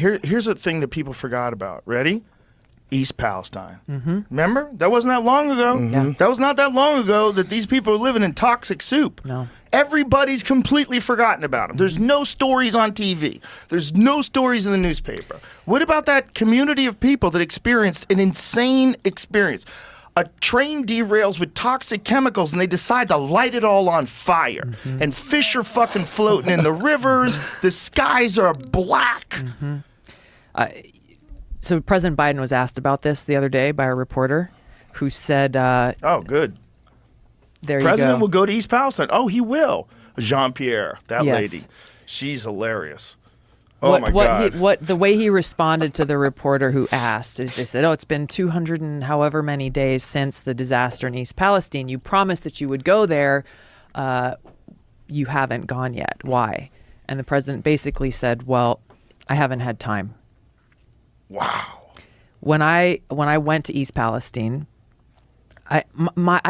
Here's a thing that people forgot about. Ready? East Palestine. Remember? That wasn't that long ago. Yeah. That was not that long ago that these people are living in toxic soup. No. Everybody's completely forgotten about them. There's no stories on TV. There's no stories in the newspaper. What about that community of people that experienced an insane experience? A train derails with toxic chemicals and they decide to light it all on fire. And fish are fucking floating in the rivers. The skies are black. So President Biden was asked about this the other day by a reporter who said, Oh, good. there President you go. will go to East Palestine. Oh, he will. Jean-Pierre, that Yes. lady. She's hilarious. Oh, my God. The way he responded to the reporter who asked is they said, it's been 200 and however many days since the disaster in East Palestine. You promised that you would go there. You haven't gone yet. Why? And the president basically said, well, I haven't had time. Wow. When I went to East Palestine, I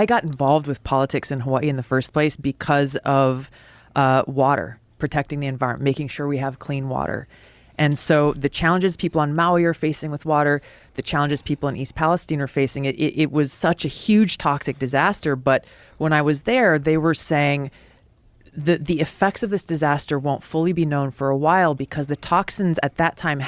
got involved with politics in Hawaii in the first place because of water, protecting the environment, making sure we have clean water. And so the challenges people on Maui are facing with water, the challenges people in East Palestine are facing, it was such a huge toxic disaster. But when I was there, they were saying the effects of this disaster won't fully be known for a while because the toxins at that time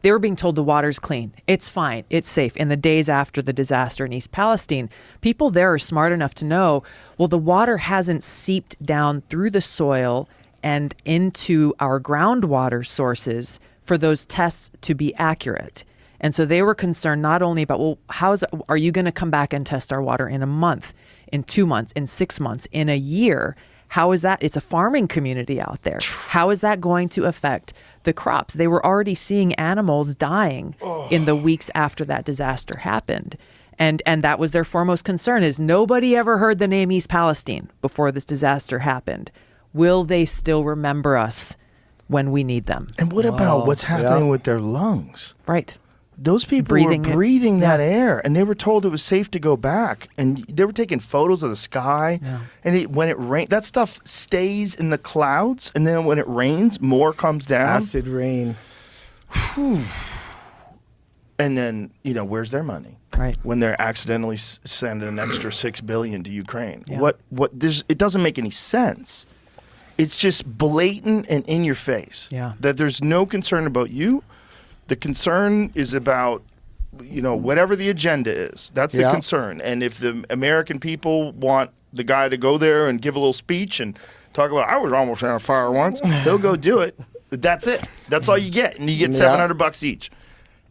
they were being told the water's clean. It's fine. It's safe. In the days after the disaster in East Palestine, people there are smart enough to know, well, the water hasn't seeped down through the soil and into our groundwater sources for those tests to be accurate. And so they were concerned not only about, well, are you going to come back and test our water in a month, in 2 months, in 6 months, in a year? How is that? It's a farming community out there. How is that going to affect the crops? They were already seeing animals dying in the weeks after that disaster happened. And that was their foremost concern is nobody ever heard the name East Palestine before this disaster happened. Will they still remember us when we need them? And what about what's happening with their lungs? Right. Those people were breathing that air, and they were told it was safe to go back. And they were taking photos of the sky. Yeah. And when it rains, that stuff stays in the clouds. And then when it rains, more comes down. Acid rain. Whew. And then, where's their money? Right. When they're accidentally sending an extra $6 billion to Ukraine. Yeah. It doesn't make any sense. It's just blatant and in your face. Yeah. That there's no concern about you. The concern is about, whatever the agenda is. That's the concern. And if the American people want the guy to go there and give a little speech and talk about, I was almost on fire once, he'll go do it. But that's it. That's all you get. And you get $700 each.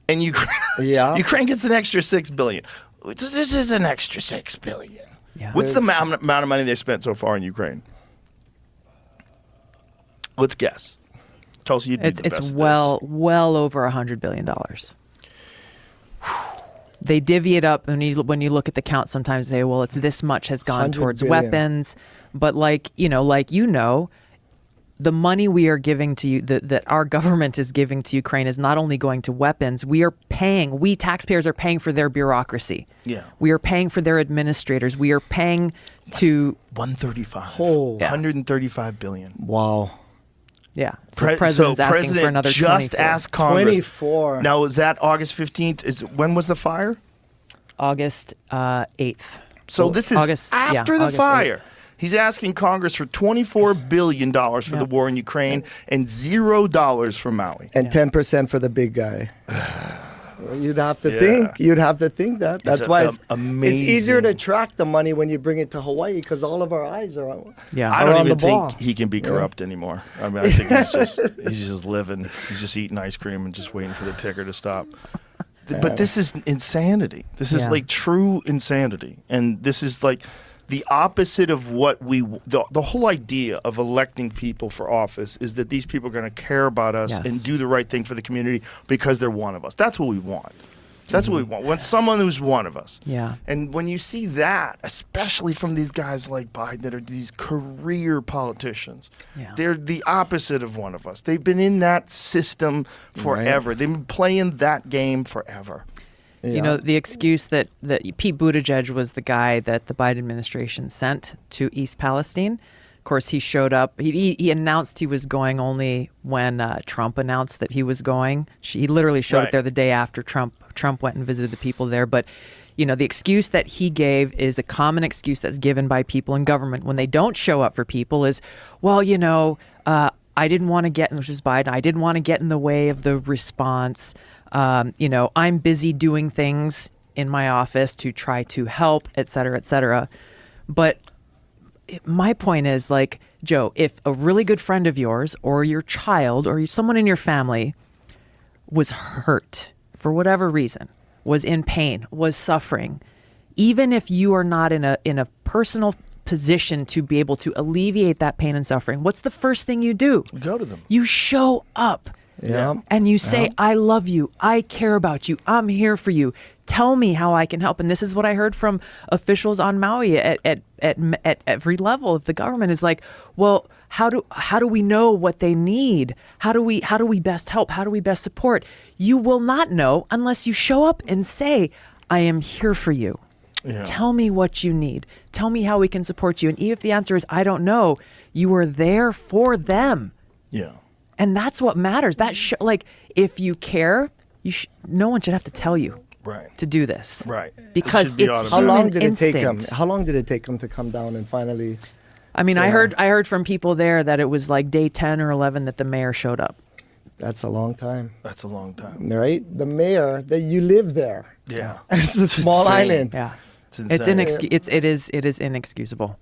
And Ukraine gets an extra $6 billion. This is an extra $6 billion. Yeah. What's the amount of money they spent so far in Ukraine? Let's guess. Tulsi, you'd be the best It's at well over $100 billion. They divvy it up, and when you look at the count, sometimes they say, well, it's this much has gone towards weapons. But the money we are giving to you, that our government is giving to Ukraine is not only going to weapons, we taxpayers are paying for their bureaucracy. Yeah. We are paying for their administrators. We are paying to... 135 billion. Wow. Yeah. So the president's asking for another 24. Just asked Congress. 24. Now, is that August 15th? When was the fire? August 8th. So this is after the fire. 8th. He's asking Congress for $24 billion for the war in Ukraine and $0 for Maui. And 10% for the big guy. You'd have to think. You'd have to think that. That's why it's amazing. It's easier to track the money when you bring it to Hawaii because all of our eyes are on. Yeah, I don't even think he can be corrupt anymore. I mean, I think he's just living. He's just eating ice cream and just waiting for the ticker to stop. But this is insanity. This is like true insanity, and this is like the opposite of what the whole idea of electing people for office is that these people are going to care about us and do the right thing for the community because they're one of us. That's what we want. That's what we want. We want someone who's one of us. Yeah. And when you see that, especially from these guys like Biden that are these career politicians, they're the opposite of one of us. They've been in that system forever. They've been playing that game forever. Yeah. The excuse that Pete Buttigieg was the guy that the Biden administration sent to East Palestine. Of course, he showed up. He announced he was going only when Trump announced that he was going. He literally showed up there the day after Trump went and visited the people there. But, you know, the excuse that he gave is a common excuse that's given by people in government when they don't show up for people is, well, you know, I didn't want to get, which is Biden, I didn't want to get in the way of the response. You know, I'm busy doing things in my office to try to help, et cetera, et cetera. But my point is, like, Joe, if a really good friend of yours or your child or someone in your family was hurt for whatever reason, was in pain, was suffering, even if you are not in a personal position to be able to alleviate that pain and suffering, what's the first thing you do? Go to them. You show up. Yeah. And you say, I love you. I care about you. I'm here for you. Tell me how I can help. And this is what I heard from officials on Maui at every level of the government is like, well, how do we know what they need? How do we best help? How do we best support? You will not know unless you show up and say, I am here for you. Yeah. Tell me what you need. Tell me how we can support you. And even if the answer is, I don't know, you are there for them. Yeah. And that's what matters. That like, if you care, no one should have to tell you to do this. Right. Because it's how long did instinct. it take him? How long did it take him to come down and finally? I mean, I heard from people there that it was like day 10 or 11 that the mayor showed up. That's a long time. That's a long time. Right? The mayor, that you live there. Yeah. It's a small island. Yeah. It's inexcusable.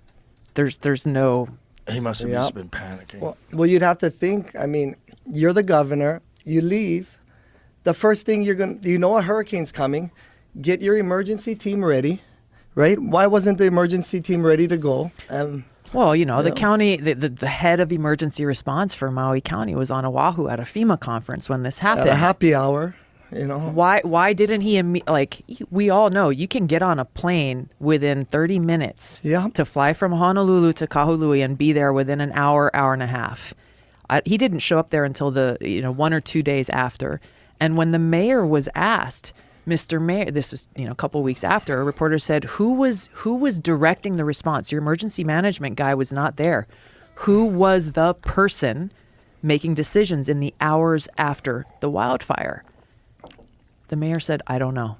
There's no. He must have just been panicking. Well, you'd have to think, I mean, you're the governor, you leave, the first thing you know a hurricane's coming, get your emergency team ready, right? Why wasn't the emergency team ready to go? Well, you know, the county, the head of emergency response for Maui County was on Oahu at a FEMA conference when this happened. At a happy hour. You know, why didn't he, like, we all know you can get on a plane within 30 minutes to fly from Honolulu to Kahului and be there within an hour and a half. He didn't show up there until 1 or 2 days after. And when the mayor was asked, Mr. Mayor, this was, a couple weeks after, a reporter said, who was directing the response? Your emergency management guy was not there. Who was the person making decisions in the hours after the wildfire? The mayor said, I don't know.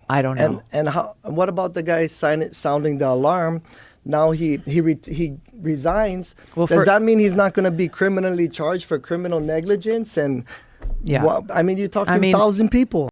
I don't know. And what about the guy sounding the alarm? Now he resigns. Well, does that mean he's not going to be criminally charged for criminal negligence? And I mean, you're talking 1,000 people.